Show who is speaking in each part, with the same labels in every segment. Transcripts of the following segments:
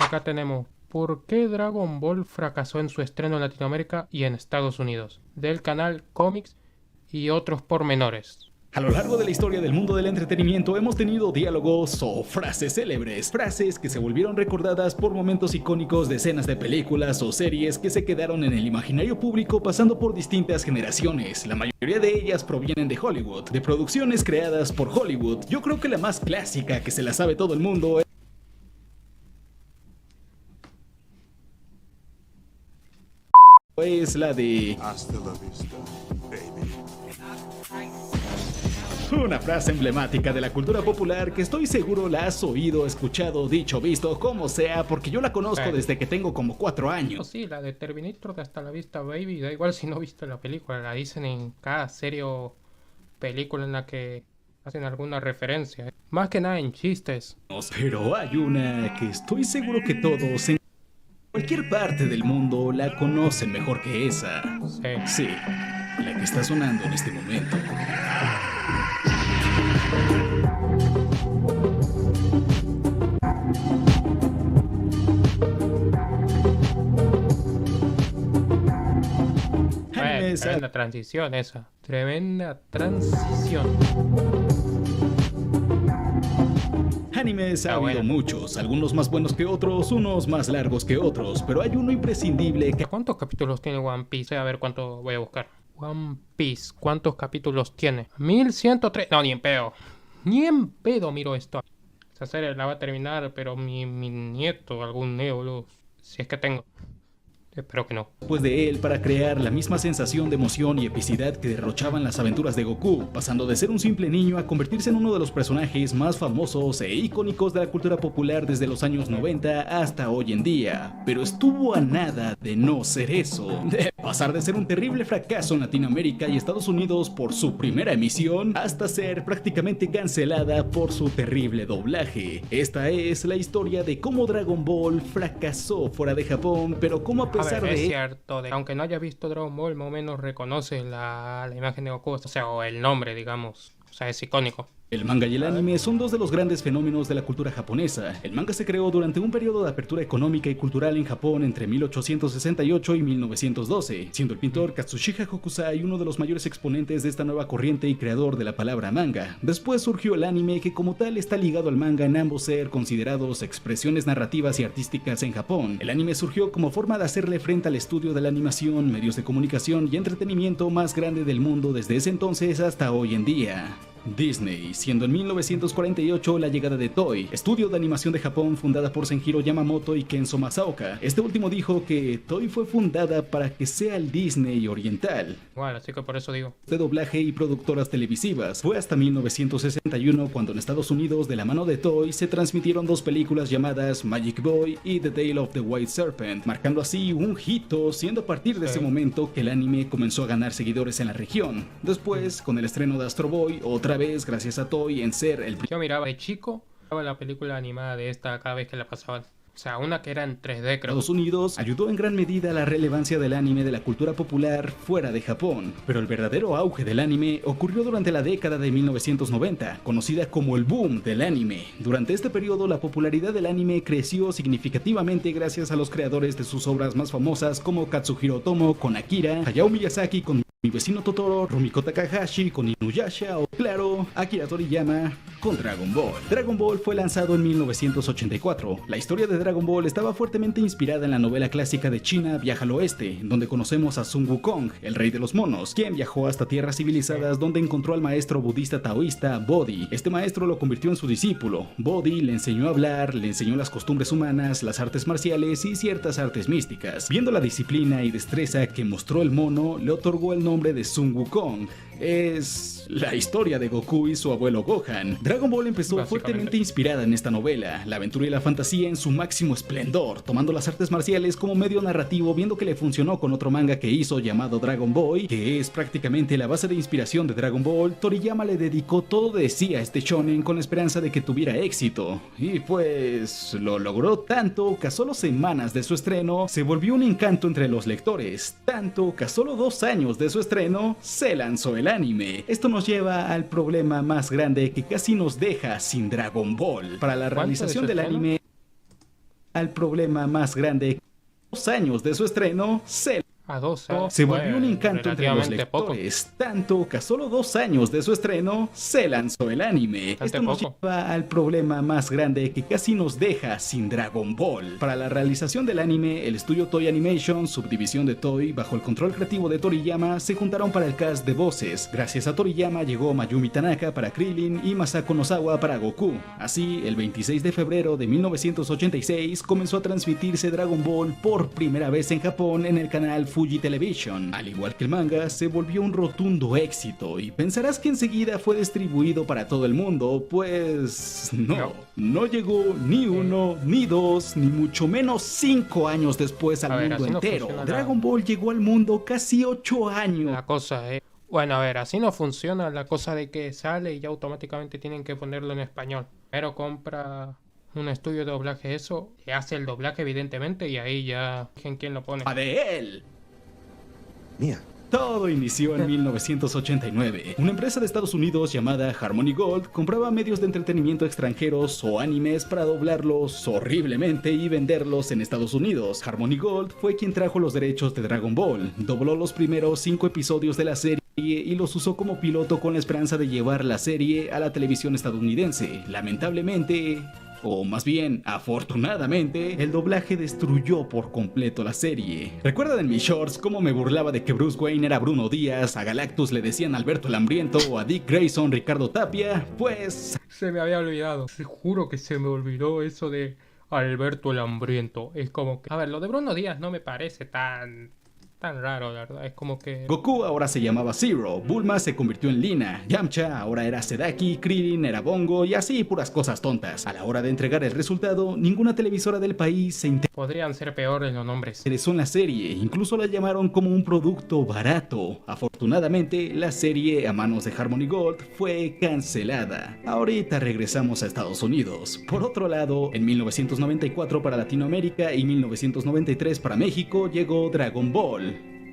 Speaker 1: acá tenemos ¿por qué Dragon Ball fracasó en su estreno en Latinoamérica y en Estados Unidos? Del canal Comics y otros pormenores.
Speaker 2: A lo largo de la historia del mundo del entretenimiento hemos tenido diálogos o frases célebres, frases que se volvieron recordadas por momentos icónicos de escenas de películas o series que se quedaron en el imaginario público pasando por distintas generaciones. La mayoría de ellas provienen de Hollywood, de producciones creadas por Hollywood. Yo creo que la más clásica que se la sabe todo el mundo es la de
Speaker 3: Hasta la vista, baby.
Speaker 2: una frase emblemática de la cultura popular que estoy seguro la has oído, escuchado, dicho, visto, como sea, porque yo la conozco desde que tengo como 4 años.
Speaker 1: Sí, la de Terminator de Hasta la Vista Baby, da igual si no viste la película, la dicen en cada serie o película en la que hacen alguna referencia. Más que nada en chistes.
Speaker 2: Pero hay una que estoy seguro que todos en cualquier parte del mundo la conocen mejor que esa. Sí, la que está sonando en este momento.
Speaker 1: Tremenda transición esa. Tremenda transición.
Speaker 2: Animes ha habido muchos, algunos más buenos que otros, unos más largos que otros, pero hay uno imprescindible que...
Speaker 1: ¿Cuántos capítulos tiene One Piece? A ver cuánto voy a buscar. One Piece, ¿cuántos capítulos tiene? 1103. No, ni en pedo. Ni en pedo miro esto. Esa serie la va a terminar, pero mi nieto, algún neo, si es que tengo. Espero que no.
Speaker 2: Después de él para crear la misma sensación de emoción y epicidad que derrochaban las aventuras de Goku, pasando de ser un simple niño a convertirse en uno de los personajes más famosos e icónicos de la cultura popular desde los años 90 hasta hoy en día. Pero estuvo a nada de no ser eso, de pasar de ser un terrible fracaso en Latinoamérica y Estados Unidos por su primera emisión, hasta ser prácticamente cancelada por su terrible doblaje. Esta es la historia de cómo Dragon Ball fracasó fuera de Japón, pero cómo a pesar
Speaker 1: es cierto, aunque no haya visto Dragon Ball, más o menos reconoce la imagen de Goku, o sea, o el nombre, digamos, o sea, es icónico.
Speaker 2: El manga y el anime son dos de los grandes fenómenos de la cultura japonesa. El manga se creó durante un periodo de apertura económica y cultural en Japón entre 1868 y 1912, siendo el pintor Katsushika Hokusai uno de los mayores exponentes de esta nueva corriente y creador de la palabra manga. Después surgió el anime, que como tal está ligado al manga en ambos ser considerados expresiones narrativas y artísticas en Japón. El anime surgió como forma de hacerle frente al estudio de la animación, medios de comunicación y entretenimiento más grande del mundo desde ese entonces hasta hoy en día. Disney, siendo en 1948 la llegada de Toei, estudio de animación de Japón fundada por Senjiro Yamamoto y Kenzo Masaoka. Este último dijo que Toei fue fundada para que sea el Disney oriental.
Speaker 1: Bueno, así que por eso digo.
Speaker 2: De doblaje y productoras televisivas. Fue hasta 1961 cuando en Estados Unidos, de la mano de Toei, se transmitieron dos películas llamadas Magic Boy y The Tale of the White Serpent, marcando así un hito, siendo a partir de ese momento que el anime comenzó a ganar seguidores en la región. Después, con el estreno de Astro Boy, otra vez gracias a Toei en ser el...
Speaker 1: Yo miraba de chico, miraba la película animada de esta cada vez que la pasaban. O sea, una que era en 3D, creo.
Speaker 2: Estados Unidos ayudó en gran medida a la relevancia del anime de la cultura popular fuera de Japón, pero el verdadero auge del anime ocurrió durante la década de 1990, conocida como el boom del anime. Durante este periodo, la popularidad del anime creció significativamente gracias a los creadores de sus obras más famosas como Katsuhiro Otomo con Akira, Hayao Miyazaki con Mi vecino Totoro, Rumiko Takahashi con Inuyasha o, claro, Akira Toriyama con Dragon Ball. Dragon Ball fue lanzado en 1984. La historia de Dragon Ball estaba fuertemente inspirada en la novela clásica de China Viaja al Oeste, donde conocemos a Sun Wukong, el rey de los monos, quien viajó hasta tierras civilizadas donde encontró al maestro budista taoísta Bodhi. Este maestro lo convirtió en su discípulo. Bodhi le enseñó a hablar, le enseñó las costumbres humanas, las artes marciales y ciertas artes místicas. Viendo la disciplina y destreza que mostró el mono, le otorgó el nombre de Sun Wukong. Es la historia de Goku y su abuelo Gohan. Dragon Ball empezó fuertemente inspirada en esta novela, la aventura y la fantasía en su máximo esplendor, tomando las artes marciales como medio narrativo, viendo que le funcionó con otro manga que hizo llamado Dragon Boy, que es prácticamente la base de inspiración de Dragon Ball. Toriyama le dedicó todo de sí a este shonen con la esperanza de que tuviera éxito, y pues lo logró tanto que a solo semanas de su estreno se volvió un encanto entre los lectores, tanto que a solo 2 años de su estreno se lanzó el anime. Esto nos lleva al problema más grande que casi nos deja sin Dragon Ball. Para la realización del anime al problema más grande. 2 años de su estreno,
Speaker 1: A 2 años.
Speaker 2: se volvió un encanto entre los
Speaker 1: relativamente poco.
Speaker 2: lectores, tanto que a solo 2 años de su estreno se lanzó el anime.
Speaker 1: Bastante
Speaker 2: Esto nos
Speaker 1: poco.
Speaker 2: lleva al problema más grande que casi nos deja sin Dragon Ball. Para la realización del anime, el estudio Toei Animation, subdivisión de Toei, bajo el control creativo de Toriyama, se juntaron para el cast de voces. Gracias a Toriyama llegó Mayumi Tanaka para Krillin y Masako Nozawa para Goku. Así, el 26 de febrero de 1986 comenzó a transmitirse Dragon Ball por primera vez en Japón en el canal Fuji Television. Al igual que el manga, se volvió un rotundo éxito y pensarás que enseguida fue distribuido para todo el mundo, pues no llegó ni 1, ni 2, ni mucho menos 5 años después al
Speaker 1: A ver,
Speaker 2: mundo
Speaker 1: así no
Speaker 2: entero.
Speaker 1: funciona
Speaker 2: Dragon Ball llegó al mundo casi 8 años.
Speaker 1: La cosa es... Bueno, a ver, así no funciona la cosa de que sale y ya automáticamente tienen que ponerlo en español. Pero compra un estudio de doblaje eso, que hace el doblaje evidentemente y ahí ya en quién lo pone.
Speaker 2: De él.
Speaker 3: Mía.
Speaker 2: Todo inició en 1989. Una empresa de Estados Unidos llamada Harmony Gold compraba medios de entretenimiento extranjeros o animes para doblarlos horriblemente y venderlos en Estados Unidos. Harmony Gold fue quien trajo los derechos de Dragon Ball, dobló los primeros 5 episodios de la serie y los usó como piloto con la esperanza de llevar la serie a la televisión estadounidense. Lamentablemente, o más bien, afortunadamente, el doblaje destruyó por completo la serie. ¿Recuerdan en mis shorts cómo me burlaba de que Bruce Wayne era Bruno Díaz, a Galactus le decían Alberto el Hambriento o a Dick Grayson Ricardo Tapia? Pues...
Speaker 1: Se me había olvidado. Te juro que se me olvidó eso de Alberto el Hambriento. Es como que... A ver, lo de Bruno Díaz no me parece tan raro, la verdad. Es como que...
Speaker 2: Goku ahora se llamaba Zero, Bulma se convirtió en Lina, Yamcha ahora era Sedaki, Krillin era Bongo y así puras cosas tontas. A la hora de entregar el resultado, ninguna televisora del país se
Speaker 1: Podrían ser peores los nombres.
Speaker 2: interesó en la serie, incluso la llamaron como un producto barato. Afortunadamente, la serie a manos de Harmony Gold fue cancelada. Ahorita regresamos a Estados Unidos. Por otro lado, en 1994 para Latinoamérica y 1993 para México llegó Dragon Ball.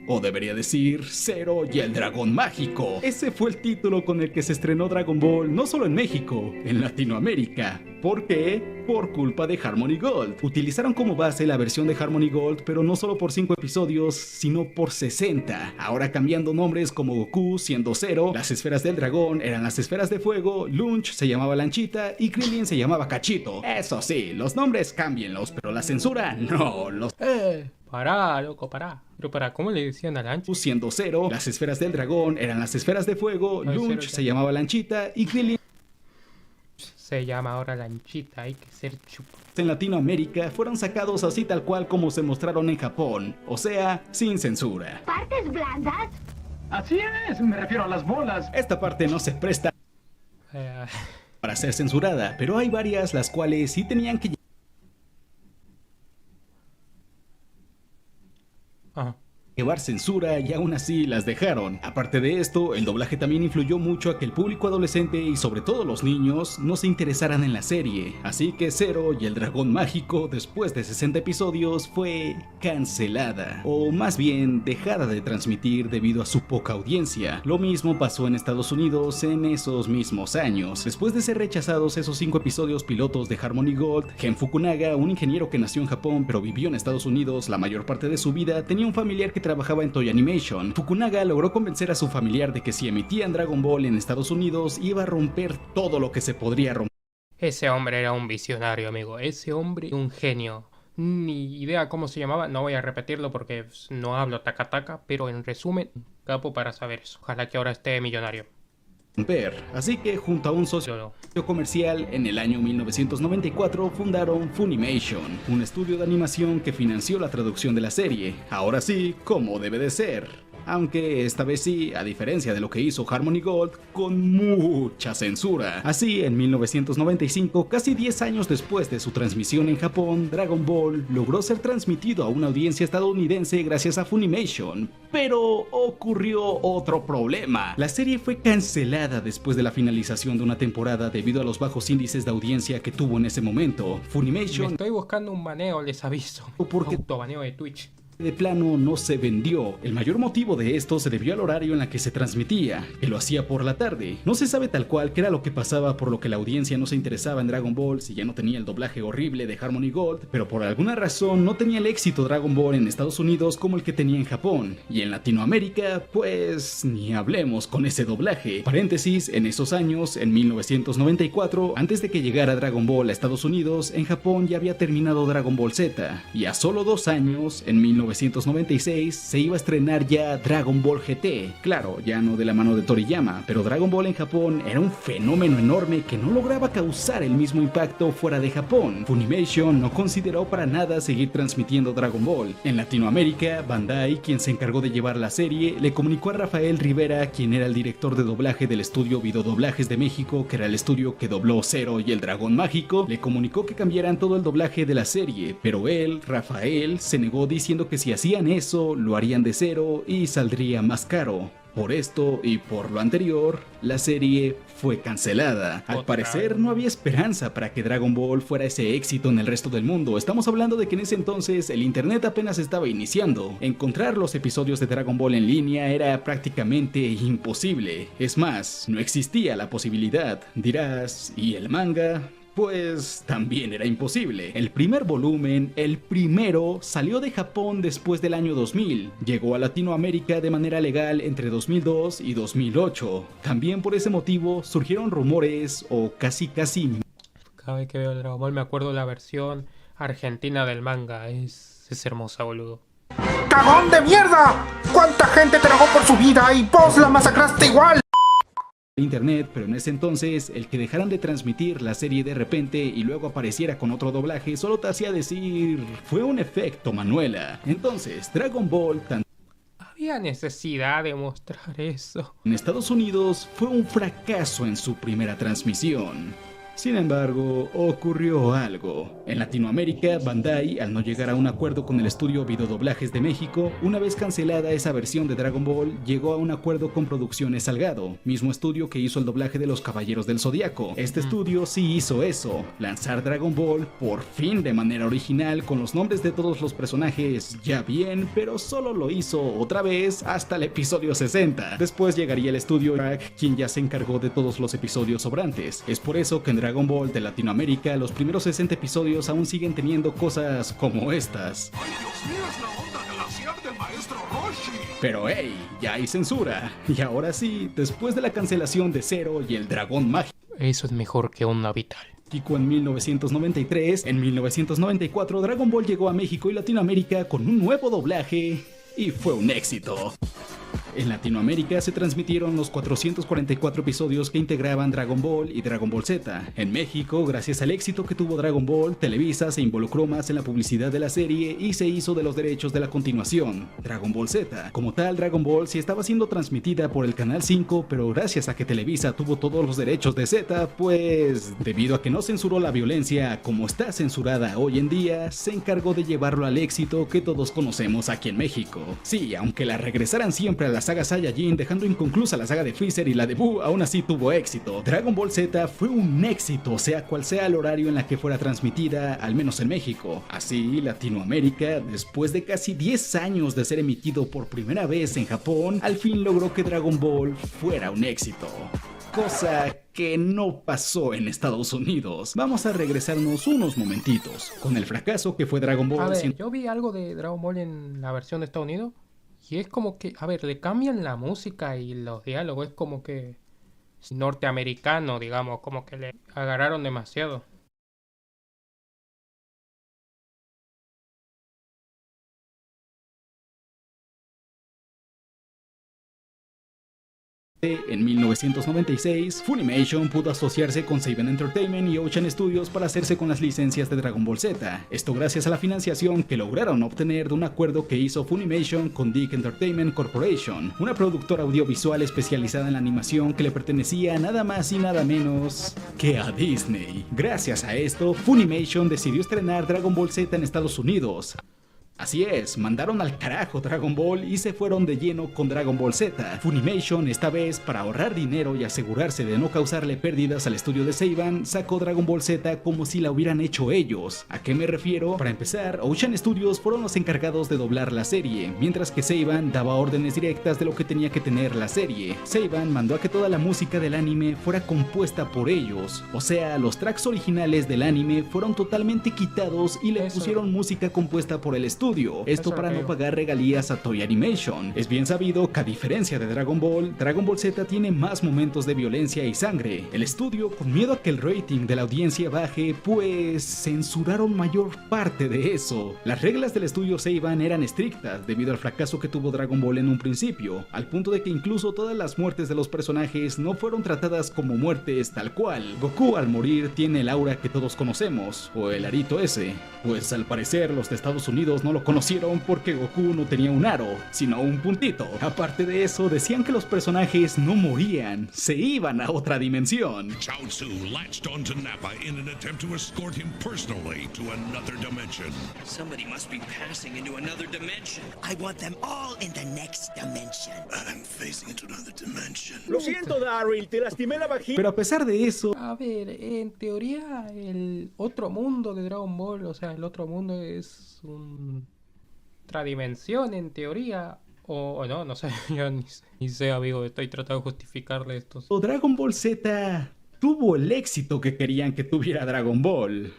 Speaker 2: O debería decir, Zero y el Dragón Mágico. Ese fue el título con el que se estrenó Dragon Ball no solo en México, en Latinoamérica. ¿Por qué? Por culpa de Harmony Gold. Utilizaron como base la versión de Harmony Gold, pero no solo por 5 episodios, sino por 60. Ahora cambiando nombres como Goku siendo Zero, las esferas del dragón eran las esferas de fuego, Lunch se llamaba Lanchita y Krillin se llamaba Cachito. Eso sí, los nombres cámbienlos, pero la censura no. Los
Speaker 1: Pará, loco, pará. Pero ¿cómo le decían a Lanch?
Speaker 2: siendo Zero, las esferas del dragón eran las esferas de fuego,
Speaker 1: Ay,
Speaker 2: Lunch
Speaker 1: Zero,
Speaker 2: se llamaba Lanchita y Krillin
Speaker 1: Se llama ahora Lanchita, hay que ser chupo.
Speaker 2: en Latinoamérica fueron sacados así tal cual como se mostraron en Japón, o sea, sin censura.
Speaker 4: ¿Partes blandas?
Speaker 5: Así es, me refiero a las bolas.
Speaker 2: Esta parte no se presta
Speaker 1: Eh,
Speaker 2: para ser censurada, pero hay varias las cuales sí tenían que
Speaker 1: ajá.
Speaker 2: llevar censura y aún así las dejaron. Aparte de esto, el doblaje también influyó mucho a que el público adolescente y sobre todo los niños no se interesaran en la serie. Así que Zero y el Dragón Mágico, después de 60 episodios, fue cancelada. O más bien, dejada de transmitir debido a su poca audiencia. Lo mismo pasó en Estados Unidos en esos mismos años. Después de ser rechazados esos 5 episodios pilotos de Harmony Gold, Gen Fukunaga, un ingeniero que nació en Japón pero vivió en Estados Unidos la mayor parte de su vida, tenía un familiar que trabajaba en Toei Animation. Fukunaga logró convencer a su familiar de que si emitían Dragon Ball en Estados Unidos iba a romper todo lo que se podría romper.
Speaker 1: Ese hombre era un visionario, amigo. Ese hombre, un genio. Ni idea cómo se llamaba. No voy a repetirlo porque no hablo taca-taca. Pero en resumen, capo para saber eso. Ojalá que ahora esté millonario.
Speaker 2: Así que junto a un socio
Speaker 1: Yo
Speaker 2: comercial en el año 1994 fundaron Funimation, un estudio de animación que financió la traducción de la serie. Ahora sí, como debe de ser. Aunque esta vez sí, a diferencia de lo que hizo Harmony Gold, con mucha censura. Así, en 1995, casi 10 años después de su transmisión en Japón, Dragon Ball logró ser transmitido a una audiencia estadounidense gracias a Funimation. Pero ocurrió otro problema. La serie fue cancelada después de la finalización de una temporada debido a los bajos índices de audiencia que tuvo en ese momento.
Speaker 1: Me
Speaker 2: Funimation
Speaker 1: estoy buscando un baneo, les aviso.
Speaker 2: ¿Por qué?
Speaker 1: Autobaneo de Twitch.
Speaker 2: de plano no se vendió. El mayor motivo de esto se debió al horario en la que se transmitía, que lo hacía por la tarde. No se sabe tal cual qué era lo que pasaba, por lo que la audiencia no se interesaba en Dragon Ball si ya no tenía el doblaje horrible de Harmony Gold, pero por alguna razón no tenía el éxito Dragon Ball en Estados Unidos como el que tenía en Japón, y en Latinoamérica pues ni hablemos con ese doblaje. Paréntesis, en esos años, en 1994, antes de que llegara Dragon Ball a Estados Unidos, en Japón ya había terminado Dragon Ball Z, y a solo 2 años, en 1996, se iba a estrenar ya Dragon Ball GT. Claro, ya no de la mano de Toriyama, pero Dragon Ball en Japón era un fenómeno enorme que no lograba causar el mismo impacto fuera de Japón. Funimation no consideró para nada seguir transmitiendo Dragon Ball. En Latinoamérica, Bandai, quien se encargó de llevar la serie, le comunicó a Rafael Rivera, quien era el director de doblaje del estudio Videodoblajes de México, que era el estudio que dobló Zero y el Dragón Mágico, le comunicó que cambiaran todo el doblaje de la serie, pero él, Rafael, se negó diciendo que si hacían eso, lo harían de cero y saldría más caro. Por esto y por lo anterior, la serie fue cancelada. Al parecer no había esperanza para que Dragon Ball fuera ese éxito en el resto del mundo. Estamos hablando de que en ese entonces el internet apenas estaba iniciando. Encontrar los episodios de Dragon Ball en línea era prácticamente imposible. Es más, no existía la posibilidad. Dirás, ¿y el manga? Pues también era imposible. El primer volumen, el primero, salió de Japón después del año 2000. Llegó a Latinoamérica de manera legal entre 2002 y 2008. También por ese motivo surgieron rumores o casi
Speaker 1: Cada vez que veo el Dragon Ball me acuerdo de la versión argentina del manga. Es hermosa, boludo.
Speaker 4: ¡Cagón de mierda! ¿Cuánta gente tragó por su vida y vos la masacraste igual?
Speaker 2: internet, pero en ese entonces el que dejaran de transmitir la serie de repente y luego apareciera con otro doblaje solo te hacía decir, fue un efecto Manuela. Entonces Dragon Ball
Speaker 1: había necesidad de mostrar eso.
Speaker 2: en Estados Unidos fue un fracaso en su primera transmisión. Sin embargo, ocurrió algo. En Latinoamérica, Bandai, al no llegar a un acuerdo con el estudio Videodoblajes de México, una vez cancelada esa versión de Dragon Ball, llegó a un acuerdo con Producciones Salgado, mismo estudio que hizo el doblaje de los Caballeros del Zodiaco. Este estudio sí hizo eso, lanzar Dragon Ball por fin de manera original con los nombres de todos los personajes ya bien, pero solo lo hizo otra vez hasta el episodio 60. Después llegaría el estudio Rack, quien ya se encargó de todos los episodios sobrantes. Es por eso que en Dragon Ball de Latinoamérica los primeros 60 episodios aún siguen teniendo cosas como estas.
Speaker 6: ¡Ay, Dios mío, es la onda glaciar del maestro Roshi!
Speaker 2: Pero hey, ya hay censura. Y ahora sí, después de la cancelación de Zero y el Dragón Mágico
Speaker 1: Eso es mejor que Onda Vital.
Speaker 2: en 1993, en 1994 Dragon Ball llegó a México y Latinoamérica con un nuevo doblaje y fue un éxito. En Latinoamérica se transmitieron los 444 episodios que integraban Dragon Ball y Dragon Ball Z. En México, gracias al éxito que tuvo Dragon Ball, Televisa se involucró más en la publicidad de la serie y se hizo de los derechos de la continuación, Dragon Ball Z. Como tal, Dragon Ball sí estaba siendo transmitida por el Canal 5, pero gracias a que Televisa tuvo todos los derechos de Z, pues debido a que no censuró la violencia como está censurada hoy en día, se encargó de llevarlo al éxito que todos conocemos aquí en México. Sí, aunque la regresaran siempre a la saga Saiyajin, dejando inconclusa la saga de Freezer y la de Buu, aún así tuvo éxito. Dragon Ball Z fue un éxito, sea cual sea el horario en la que fuera transmitida, al menos en México. Así, Latinoamérica, después de casi 10 años de ser emitido por primera vez en Japón, al fin logró que Dragon Ball fuera un éxito. Cosa que no pasó en Estados Unidos. Vamos a regresarnos unos momentitos. Con el fracaso que fue Dragon Ball...
Speaker 1: A ver, yo vi algo de Dragon Ball en la versión de Estados Unidos y es como que, a ver, le cambian la música y los diálogos, es como que norteamericano, digamos, como que le agarraron demasiado.
Speaker 2: En 1996, Funimation pudo asociarse con Saban Entertainment y Ocean Studios para hacerse con las licencias de Dragon Ball Z. Esto gracias a la financiación que lograron obtener de un acuerdo que hizo Funimation con Dick Entertainment Corporation, una productora audiovisual especializada en la animación que le pertenecía nada más y nada menos que a Disney. Gracias a esto, Funimation decidió estrenar Dragon Ball Z en Estados Unidos. Así es, mandaron al carajo Dragon Ball y se fueron de lleno con Dragon Ball Z. Funimation, esta vez, para ahorrar dinero y asegurarse de no causarle pérdidas al estudio de Seiban, sacó Dragon Ball Z como si la hubieran hecho ellos. ¿A qué me refiero? Para empezar, Ocean Studios fueron los encargados de doblar la serie, mientras que Seiban daba órdenes directas de lo que tenía que tener la serie. Seiban mandó a que toda la música del anime fuera compuesta por ellos, o sea, los tracks originales del anime fueron totalmente quitados y le pusieron música compuesta por el estudio. Esto para no pagar regalías a Toei Animation. Es bien sabido que a diferencia de Dragon Ball Z tiene más momentos de violencia y sangre. El estudio, con miedo a que el rating de la audiencia baje, pues censuraron mayor parte de eso. Las reglas del estudio Seiban eran estrictas debido al fracaso que tuvo Dragon Ball en un principio, al punto de que incluso todas las muertes de los personajes no fueron tratadas como muertes tal cual. Goku al morir tiene el aura que todos conocemos, o el arito ese, pues al parecer los de Estados Unidos no lo conocieron porque Goku no tenía un aro, sino un puntito. Aparte de eso, decían que los personajes no morían, se iban a otra dimensión.
Speaker 6: Chaozu latched onto Nappa in an attempt to escort him personally to another dimension.
Speaker 7: Somebody must be passing into another dimension. I want them all in the next dimension.
Speaker 6: I'm phasing into another dimension.
Speaker 8: Lo siento, Darryl, te lastimé la vagina.
Speaker 2: Pero a pesar de eso...
Speaker 1: A ver, en teoría, el otro mundo de Dragon Ball, o sea, el otro mundo es otra dimensión en teoría, o no, no sé, yo ni sé, amigo, estoy tratando de justificarle esto.
Speaker 2: Dragon Ball Z tuvo el éxito que querían que tuviera Dragon Ball.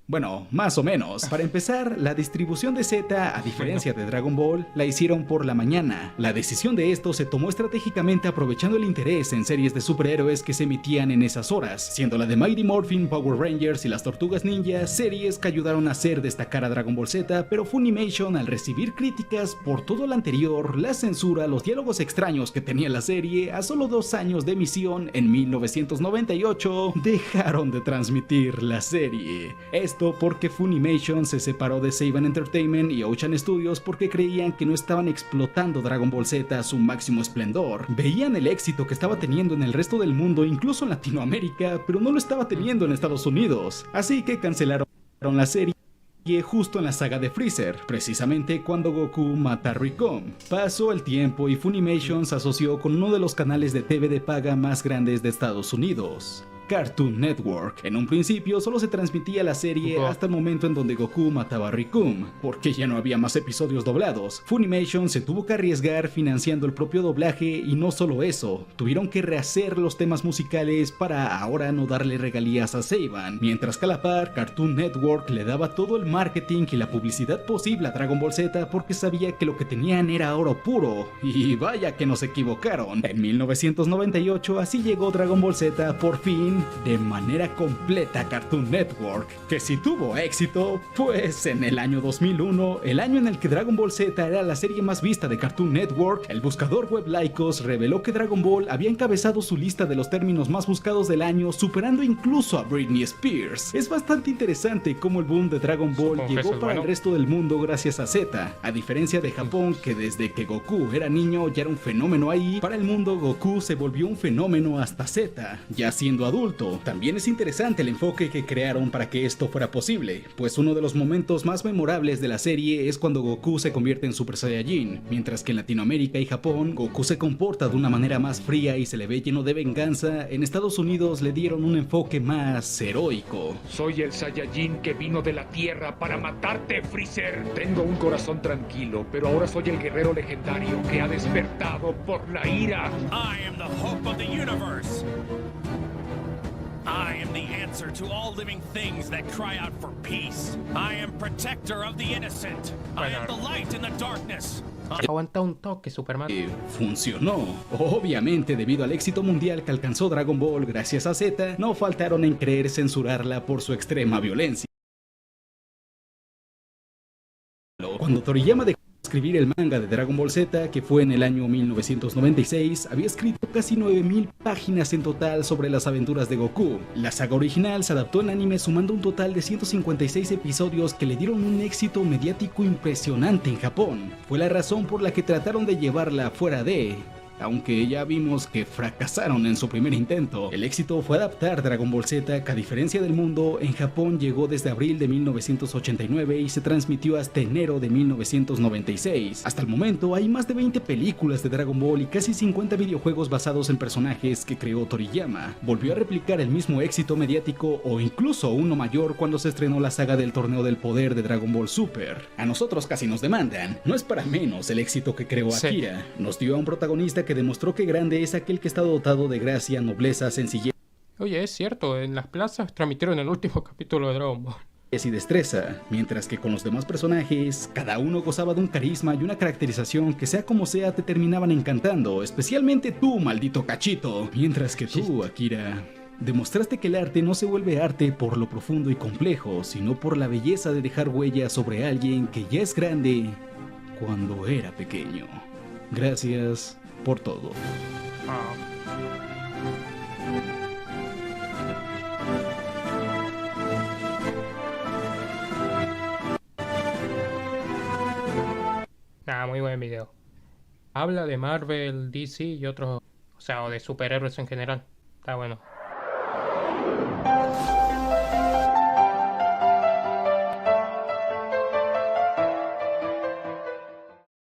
Speaker 2: Bueno, más o menos. Para empezar, la distribución de Z, a diferencia de Dragon Ball, la hicieron por la mañana. La decisión de esto se tomó estratégicamente aprovechando el interés en series de superhéroes que se emitían en esas horas, siendo la de Mighty Morphin, Power Rangers y las Tortugas Ninja series que ayudaron a hacer destacar a Dragon Ball Z, pero Funimation, al recibir críticas por todo lo anterior, la censura, los diálogos extraños que tenía la serie, a solo 2 años de emisión, en 1998, dejaron de transmitir la serie. Esto porque Funimation se separó de Seiban Entertainment y Ocean Studios porque creían que no estaban explotando Dragon Ball Z a su máximo esplendor. Veían el éxito que estaba teniendo en el resto del mundo, incluso en Latinoamérica, pero no lo estaba teniendo en Estados Unidos. Así que cancelaron la serie justo en la saga de Freezer, precisamente cuando Goku mata a Ricom. Pasó el tiempo y Funimation se asoció con uno de los canales de TV de paga más grandes de Estados Unidos, Cartoon Network. En un principio solo se transmitía la serie hasta el momento en donde Goku mataba a Rikum, porque ya no había más episodios doblados. Funimation se tuvo que arriesgar financiando el propio doblaje y no solo eso, tuvieron que rehacer los temas musicales para ahora no darle regalías a Seiban, mientras que a la par Cartoon Network le daba todo el marketing y la publicidad posible a Dragon Ball Z porque sabía que lo que tenían era oro puro, y vaya que nos equivocaron. En 1998 así llegó Dragon Ball Z por fin de manera completa a Cartoon Network, que si tuvo éxito, pues en el año 2001, el año en el que Dragon Ball Z era la serie más vista de Cartoon Network, el buscador web Lycos reveló que Dragon Ball había encabezado su lista de los términos más buscados del año, superando incluso a Britney Spears. Es bastante interesante cómo el boom de Dragon Ball llegó para el resto del mundo gracias a Z, a diferencia de Japón, que desde que Goku era niño ya era un fenómeno ahí. Para el mundo, Goku se volvió un fenómeno hasta Z, ya siendo adulto. También es interesante el enfoque que crearon para que esto fuera posible, pues uno de los momentos más memorables de la serie es cuando Goku se convierte en Super Saiyajin, mientras que en Latinoamérica y Japón, Goku se comporta de una manera más fría y se le ve lleno de venganza. En Estados Unidos le dieron un enfoque más heroico.
Speaker 9: Soy el Saiyajin que vino de la Tierra para matarte, Freezer. Tengo un corazón tranquilo, pero ahora soy el guerrero legendario que ha despertado por la ira.
Speaker 10: I am the hope of the universe. I am the answer to all living things that cry out for peace. I am protector of the innocent. I am the light in the darkness.
Speaker 1: Aguanta un toque, Superman.
Speaker 2: Funcionó. Obviamente, debido al éxito mundial que alcanzó Dragon Ball gracias a Z, no faltaron en querer censurarla por su extrema violencia. Cuando Toriyama dejó de escribir el manga de Dragon Ball Z, que fue en el año 1996, había escrito casi 9000 páginas en total sobre las aventuras de Goku. La saga original se adaptó en anime sumando un total de 156 episodios que le dieron un éxito mediático impresionante en Japón. Fue la razón por la que trataron de llevarla fuera de Aunque ya vimos que fracasaron en su primer intento, el éxito fue adaptar Dragon Ball Z, que a diferencia del mundo, en Japón llegó desde abril de 1989 y se transmitió hasta enero de 1996. Hasta el momento hay más de 20 películas de Dragon Ball y casi 50 videojuegos basados en personajes que creó Toriyama. Volvió a replicar el mismo éxito mediático o incluso uno mayor cuando se estrenó la saga del Torneo del Poder de Dragon Ball Super. A nosotros casi nos demandan, no es para menos el éxito que creó Akira. Nos dio a un protagonista que demostró que grande es aquel que está dotado de gracia, nobleza, sencillez.
Speaker 1: Oye, es cierto, en las plazas transmitieron el último capítulo de Dragon Ball.
Speaker 2: Y destreza, mientras que con los demás personajes, cada uno gozaba de un carisma y una caracterización que sea como sea te terminaban encantando, especialmente tú, maldito cachito. Mientras que tú, Akira, demostraste que el arte no se vuelve arte por lo profundo y complejo, sino por la belleza de dejar huella sobre alguien que ya es grande cuando era pequeño. Gracias por todo.
Speaker 1: Muy buen video. Habla de Marvel, DC y otros, o sea, o de superhéroes en general. Está bueno.